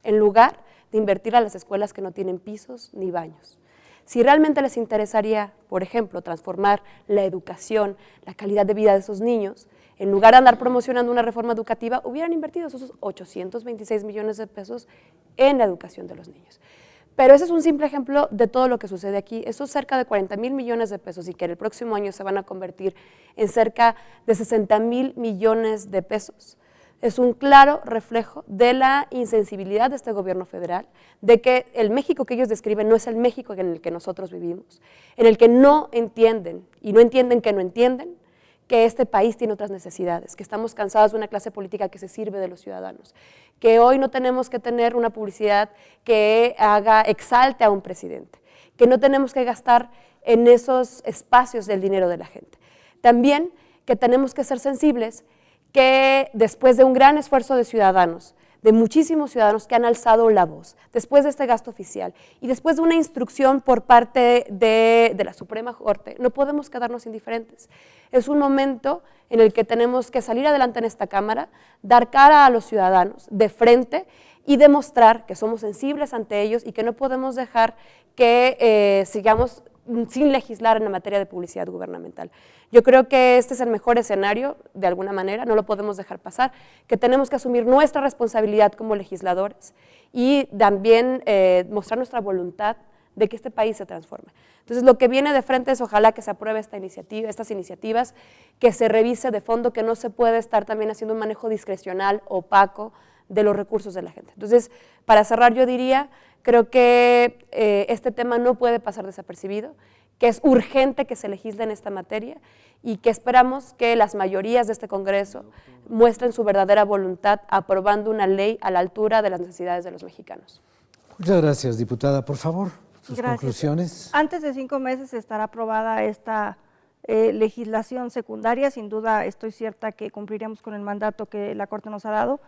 en lugar de invertir a las escuelas que no tienen pisos ni baños. Si realmente les interesaría, por ejemplo, transformar la educación, la calidad de vida de esos niños, en lugar de andar promocionando una reforma educativa, hubieran invertido esos 826 millones de pesos en la educación de los niños. Pero ese es un simple ejemplo de todo lo que sucede aquí. Esos cerca de 40,000 millones de pesos y que en el próximo año se van a convertir en cerca de 60,000 millones de pesos, es un claro reflejo de la insensibilidad de este gobierno federal, de que el México que ellos describen no es el México en el que nosotros vivimos, en el que no entienden, y no entienden que no entienden, que este país tiene otras necesidades, que estamos cansados de una clase política que se sirve de los ciudadanos, que hoy no tenemos que tener una publicidad que exalte a un presidente, que no tenemos que gastar en esos espacios del dinero de la gente. También que tenemos que ser sensibles que después de un gran esfuerzo de ciudadanos, de muchísimos ciudadanos que han alzado la voz, después de este gasto oficial y después de una instrucción por parte de la Suprema Corte, no podemos quedarnos indiferentes. Es un momento en el que tenemos que salir adelante en esta Cámara, dar cara a los ciudadanos de frente y demostrar que somos sensibles ante ellos y que no podemos dejar que sigamos sin legislar en la materia de publicidad gubernamental. Yo creo que este es el mejor escenario, de alguna manera, no lo podemos dejar pasar, que tenemos que asumir nuestra responsabilidad como legisladores y también mostrar nuestra voluntad de que este país se transforme. Entonces, lo que viene de frente es ojalá que se apruebe estas iniciativas, que se revise de fondo, que no se puede estar también haciendo un manejo discrecional, opaco, de los recursos de la gente. Entonces, para cerrar, yo diría, creo que este tema no puede pasar desapercibido, que es urgente que se legisle en esta materia y que esperamos que las mayorías de este Congreso muestren su verdadera voluntad aprobando una ley a la altura de las necesidades de los mexicanos. Muchas gracias, diputada. Por favor, sus conclusiones. Antes de 5 meses estará aprobada esta legislación secundaria. Sin duda, estoy cierta que cumpliremos con el mandato que la Corte nos ha dado.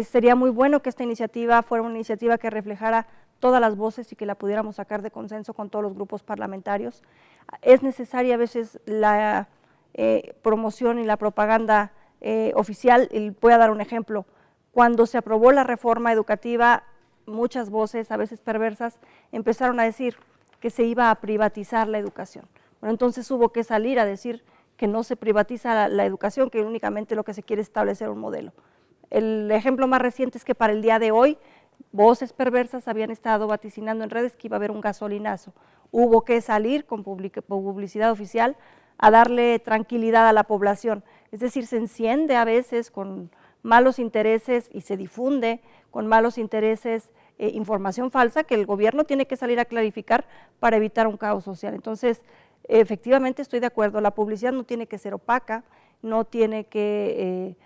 Sería muy bueno que esta iniciativa fuera una iniciativa que reflejara todas las voces y que la pudiéramos sacar de consenso con todos los grupos parlamentarios. Es necesaria a veces la promoción y la propaganda oficial. Voy a dar un ejemplo. Cuando se aprobó la reforma educativa, muchas voces, a veces perversas, empezaron a decir que se iba a privatizar la educación. Bueno, entonces hubo que salir a decir que no se privatiza la educación, que únicamente lo que se quiere es establecer un modelo. El ejemplo más reciente es que para el día de hoy, voces perversas habían estado vaticinando en redes que iba a haber un gasolinazo. Hubo que salir con publicidad oficial a darle tranquilidad a la población. Es decir, se enciende a veces con malos intereses y se difunde con malos intereses información falsa que el gobierno tiene que salir a clarificar para evitar un caos social. Entonces, efectivamente estoy de acuerdo, la publicidad no tiene que ser opaca, no tiene que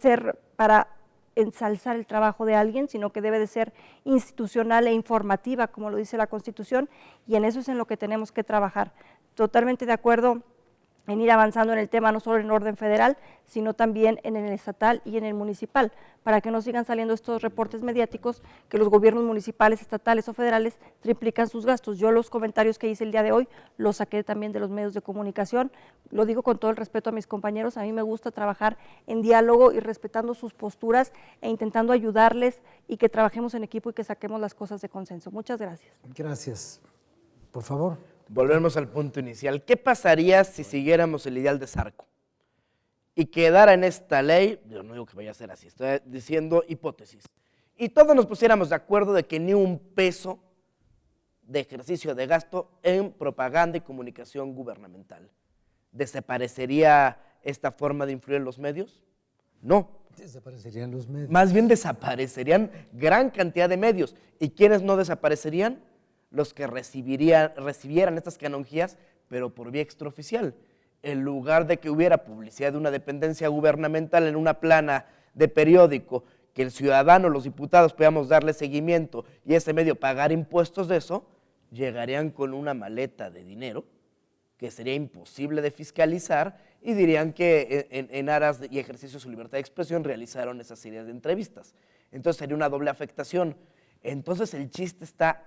ser para ensalzar el trabajo de alguien, sino que debe de ser institucional e informativa, como lo dice la Constitución, y en eso es en lo que tenemos que trabajar. Totalmente de acuerdo en ir avanzando en el tema, no solo en orden federal, sino también en el estatal y en el municipal, para que no sigan saliendo estos reportes mediáticos que los gobiernos municipales, estatales o federales triplican sus gastos. Yo los comentarios que hice el día de hoy los saqué también de los medios de comunicación, lo digo con todo el respeto a mis compañeros, a mí me gusta trabajar en diálogo y respetando sus posturas e intentando ayudarles y que trabajemos en equipo y que saquemos las cosas de consenso. Muchas gracias. Gracias. Por favor. Volvemos al punto inicial. ¿Qué pasaría si siguiéramos el ideal de Zarco y quedara en esta ley? Yo no digo que vaya a ser así, estoy diciendo hipótesis. Y todos nos pusiéramos de acuerdo de que ni un peso de ejercicio de gasto en propaganda y comunicación gubernamental. ¿Desaparecería esta forma de influir en los medios? No. Desaparecerían los medios. Más bien desaparecerían gran cantidad de medios. ¿Y quiénes no desaparecerían? Los que recibieran estas canonjías, pero por vía extraoficial. En lugar de que hubiera publicidad de una dependencia gubernamental en una plana de periódico, que el ciudadano, los diputados, podamos darle seguimiento y ese medio pagar impuestos de eso, llegarían con una maleta de dinero que sería imposible de fiscalizar y dirían que en aras y ejercicio de su libertad de expresión realizaron esa serie de entrevistas. Entonces sería una doble afectación. Entonces el chiste está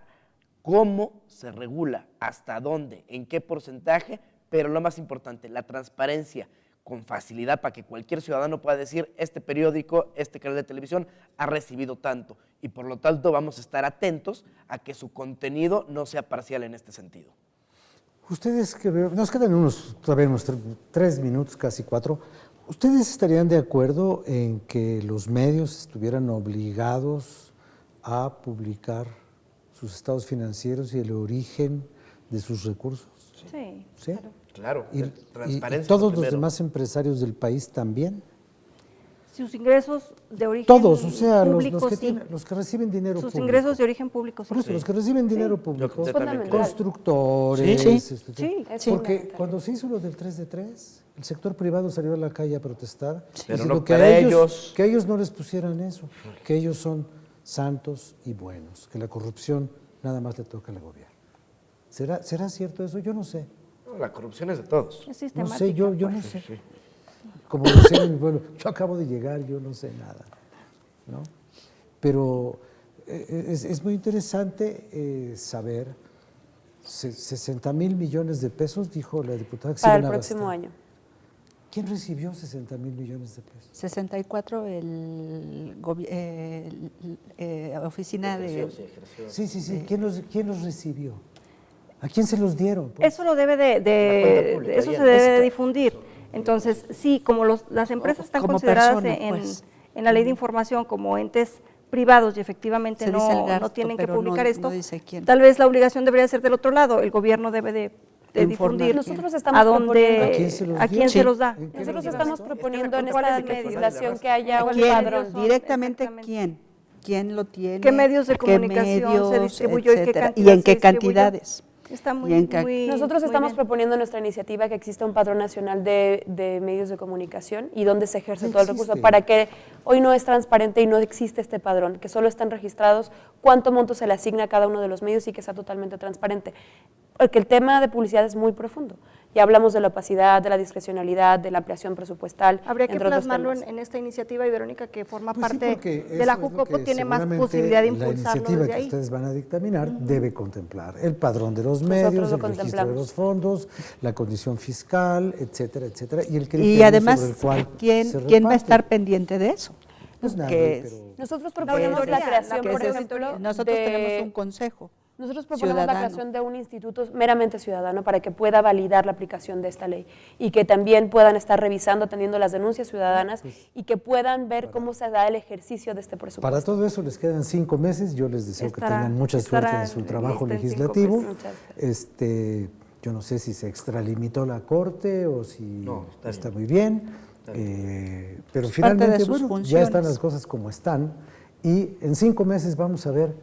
cómo se regula, hasta dónde, en qué porcentaje, pero lo más importante, la transparencia con facilidad para que cualquier ciudadano pueda decir este periódico, este canal de televisión ha recibido tanto y por lo tanto vamos a estar atentos a que su contenido no sea parcial en este sentido. Ustedes que nos quedan todavía unos 3 minutos, casi 4. ¿Ustedes estarían de acuerdo en que los medios estuvieran obligados a publicar sus estados financieros y el origen de sus recursos? Sí, ¿Sí? Claro, ¿Y transparencia. todos los demás empresarios del país también? Sus ingresos de origen Todos, o sea, público, los que reciben dinero sus público. ingresos de origen público, sí. Por eso, los que reciben dinero público, Yo también. constructores, Sí. este, Sí, es porque fundamental. cuando se hizo lo del 3 de 3, el sector privado salió a la calle a protestar, Pero diciendo no que para a ellos. que ellos no les pusieran eso, que ellos son santos y buenos, que la corrupción nada más le toca al gobierno. ¿Será cierto eso? Yo no sé. No, la corrupción es de todos. Es No sistemática. sé, yo pues. no sé. Como decía en mi pueblo, yo acabo de llegar, yo no sé nada, ¿no? Pero es muy interesante saber, 60,000 millones de pesos, dijo la diputada, que se Para el iban a próximo gastar. año. ¿Quién recibió 60,000 millones de pesos? 64 oficina de... Sí. ¿Quién los recibió? ¿A quién se los dieron? Pues? Eso lo debe La cuenta pública, eso ya. se debe de difundir. Entonces, sí, como las empresas están como consideradas persona, pues. en la ley de información como entes privados y efectivamente Se dice el gasto, no tienen que pero no- publicar no esto, dice quién. tal vez la obligación debería ser del otro lado, el gobierno debe de difundir Nosotros a estamos dónde, ¿A quién se los a dio? quién Sí. se los da. ¿En qué Nosotros los estamos gastó? proponiendo en ¿Cuáles esta medios? legislación que haya un ¿Cuáles padrón. medios son? Directamente Exactamente. quién lo tiene, ¿Qué medios de qué comunicación se medios, distribuyó y qué etcétera, cantidad en se qué distribuyó? cantidades. Está muy, Y en ca- muy- Nosotros muy estamos bien. proponiendo en nuestra iniciativa que exista un padrón nacional de medios de comunicación y donde se ejerce Ya todo el recurso, existe. para que hoy no es transparente y no existe este padrón, que solo están registrados cuánto monto se le asigna a cada uno de los medios y que sea totalmente transparente. Porque el tema de publicidad es muy profundo. Ya hablamos de la opacidad, de la discrecionalidad, de la ampliación presupuestal, Habría que entre otros plasmarlo temas. en esta iniciativa y Verónica, que forma Pues sí, parte porque de la eso es lo JUCOPO, que tiene más seguramente posibilidad de la impulsarlo iniciativa desde que ahí. ustedes van a dictaminar debe contemplar el padrón de los Nosotros medios, lo el registro de contemplamos. los fondos, la condición fiscal, etcétera, etcétera, y el criterio Y además, sobre el cual ¿quién se va a reparte. estar pendiente de eso? Pues nadie, que pero Nosotros proponemos auditoría, la creación, la por que es- ejemplo, Nosotros de- tenemos un consejo. Nosotros proponemos la ciudadano. creación de un instituto meramente ciudadano para que pueda validar la aplicación de esta ley y que también puedan estar revisando, atendiendo las denuncias ciudadanas y que puedan ver cómo se da el ejercicio de este presupuesto. para todo eso les quedan 5 meses. Yo les deseo que Estará- tengan mucha suerte estará en su trabajo lista en 5 legislativo. meses. Muchas gracias. Yo no sé si se extralimitó la Corte o si No, está muy bien, pero Es parte finalmente de sus bueno, ya funciones. están las cosas como están y en 5 meses vamos a ver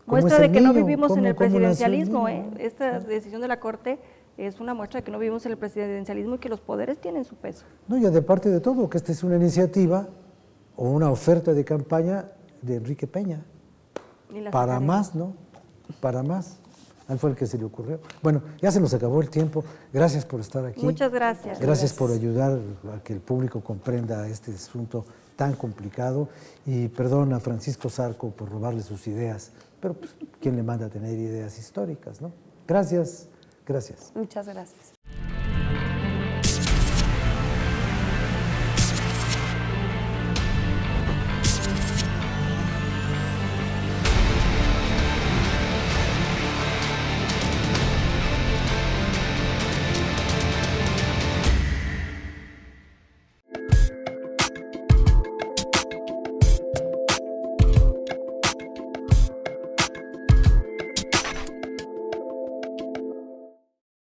cómo Muestra es de el que no niño, vivimos en el cómo nació el presidencialismo. niño. Esta decisión de la Corte es una muestra de que no vivimos en el presidencialismo y que los poderes tienen su peso. No, y de parte de todo, que esta es una iniciativa o una oferta de campaña de Enrique Peña. Y la Para sacaremos. más, ¿no? Para más. A él fue el que se le ocurrió. Bueno, ya se nos acabó el tiempo. Gracias por estar aquí. Muchas gracias. Gracias por ayudar a que el público comprenda este asunto tan complicado. Y perdón a Francisco Zarco por robarle sus ideas, pero pues, ¿quién le manda a tener ideas históricas, no? Gracias, gracias. Muchas gracias.